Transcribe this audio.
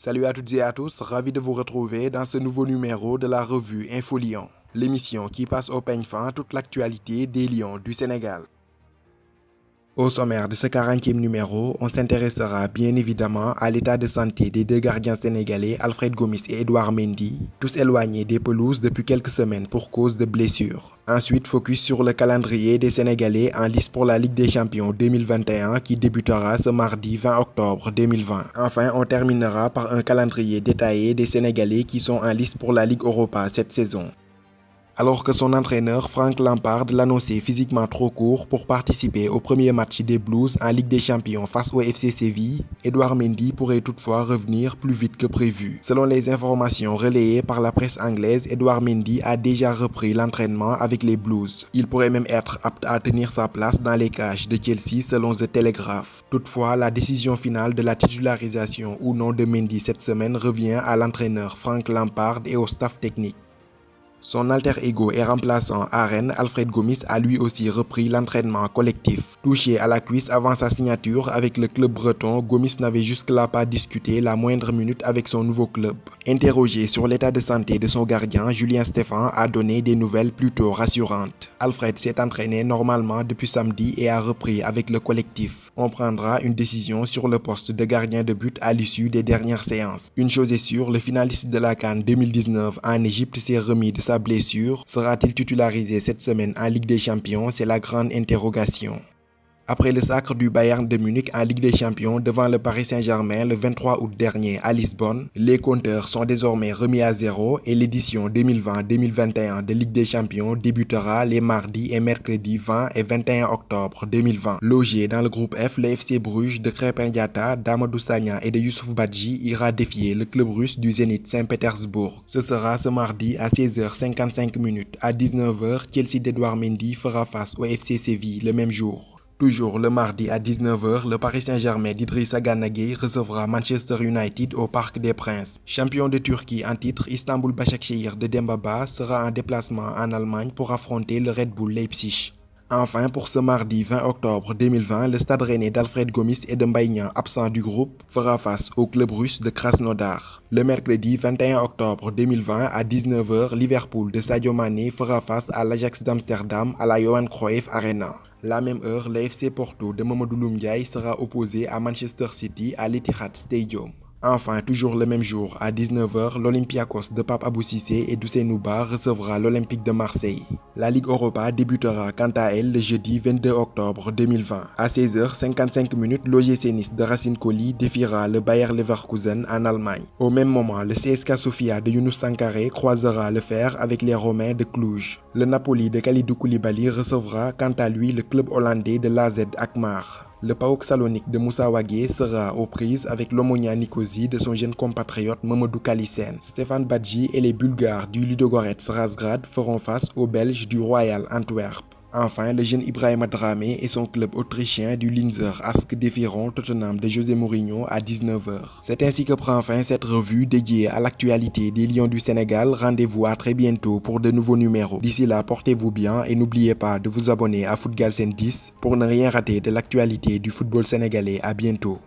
Salut à toutes et à tous, ravi de vous retrouver dans ce nouveau numéro de la revue Info Lyon, l'émission qui passe au peigne fin toute l'actualité des Lions du Sénégal. Au sommaire de ce 40e numéro, on s'intéressera bien évidemment à l'état de santé des deux gardiens sénégalais Alfred Gomis et Edouard Mendy, tous éloignés des pelouses depuis quelques semaines pour cause de blessures. Ensuite, focus sur le calendrier des Sénégalais en lice pour la Ligue des Champions 2021 qui débutera ce mardi 20 octobre 2020. Enfin, on terminera par un calendrier détaillé des Sénégalais qui sont en lice pour la Ligue Europa cette saison. Alors que son entraîneur Frank Lampard l'annonçait physiquement trop court pour participer au premier match des Blues en Ligue des Champions face au FC Séville, Edouard Mendy pourrait toutefois revenir plus vite que prévu. Selon les informations relayées par la presse anglaise, Edouard Mendy a déjà repris l'entraînement avec les Blues. Il pourrait même être apte à tenir sa place dans les cages de Chelsea selon The Telegraph. Toutefois, la décision finale de la titularisation ou non de Mendy cette semaine revient à l'entraîneur Frank Lampard et au staff technique. Son alter ego et remplaçant à Rennes, Alfred Gomis, a lui aussi repris l'entraînement collectif. Touché à la cuisse avant sa signature avec le club breton, Gomis n'avait jusque-là pas discuté la moindre minute avec son nouveau club. Interrogé sur l'état de santé de son gardien, Julien Stéphan a donné des nouvelles plutôt rassurantes. Alfred s'est entraîné normalement depuis samedi et a repris avec le collectif. On prendra une décision sur le poste de gardien de but à l'issue des dernières séances. Une chose est sûre, le finaliste de la CAN 2019 en Égypte s'est remis de sa blessure. Sera-t-il titularisé cette semaine en Ligue des Champions? C'est la grande interrogation. Après le sacre du Bayern de Munich en Ligue des Champions devant le Paris Saint-Germain le 23 août dernier à Lisbonne, les compteurs sont désormais remis à zéro et l'édition 2020-2021 de Ligue des Champions débutera les mardis et mercredis 20 et 21 octobre 2020. Logé dans le groupe F, le FC Bruges de Krépin Diatta, d'Amadou Sagna et de Youssouf Badji ira défier le club russe du Zénith Saint-Pétersbourg. Ce sera ce mardi à 16h55. À 19h, Chelsea d'Edouard Mendy fera face au FC Séville le même jour. Toujours le mardi à 19h, le Paris Saint-Germain d'Idrissa Gana Gueye recevra Manchester United au Parc des Princes. Champion de Turquie en titre, Istanbul Başakşehir de Demba Ba sera en déplacement en Allemagne pour affronter le Red Bull Leipzig. Enfin, pour ce mardi 20 octobre 2020, le stade rennais d'Alfred Gomis et de Mbaye Niang, absent du groupe, fera face au club russe de Krasnodar. Le mercredi 21 octobre 2020 à 19h, Liverpool de Sadio Mané fera face à l'Ajax d'Amsterdam à la Johan Cruyff Arena. La même heure, le FC Porto de Mamadou Ndiaye sera opposé à Manchester City à l'Etihad Stadium. Enfin, toujours le même jour, à 19h, l'Olympiakos de Pape Abou Cissé et d'Ousseynou Ba recevra l'Olympique de Marseille. La Ligue Europa débutera quant à elle le jeudi 22 octobre 2020. À 16h55, l'OGC Nice de Racine Colli défiera le Bayer Leverkusen en Allemagne. Au même moment, le CSKA Sofia de Younous Sankharé croisera le fer avec les Romains de Cluj. Le Napoli de Kalidou Koulibaly recevra quant à lui le club hollandais de l'AZ Alkmaar. Le PAOK Salonique de Moussa Wagué sera aux prises avec l'Omonia Nicosie de son jeune compatriote Mamadou Kalisen. Stéphane Badji et les Bulgares du Ludogorets Razgrad feront face aux Belges du Royal Antwerp. Enfin, le jeune Ibrahima Dramé et son club autrichien du Linzer Ask défieront Tottenham de José Mourinho à 19h. C'est ainsi que prend fin cette revue dédiée à l'actualité des Lions du Sénégal. Rendez-vous à très bientôt pour de nouveaux numéros. D'ici là, portez-vous bien et n'oubliez pas de vous abonner à Footgalsen 10 pour ne rien rater de l'actualité du football sénégalais. À bientôt.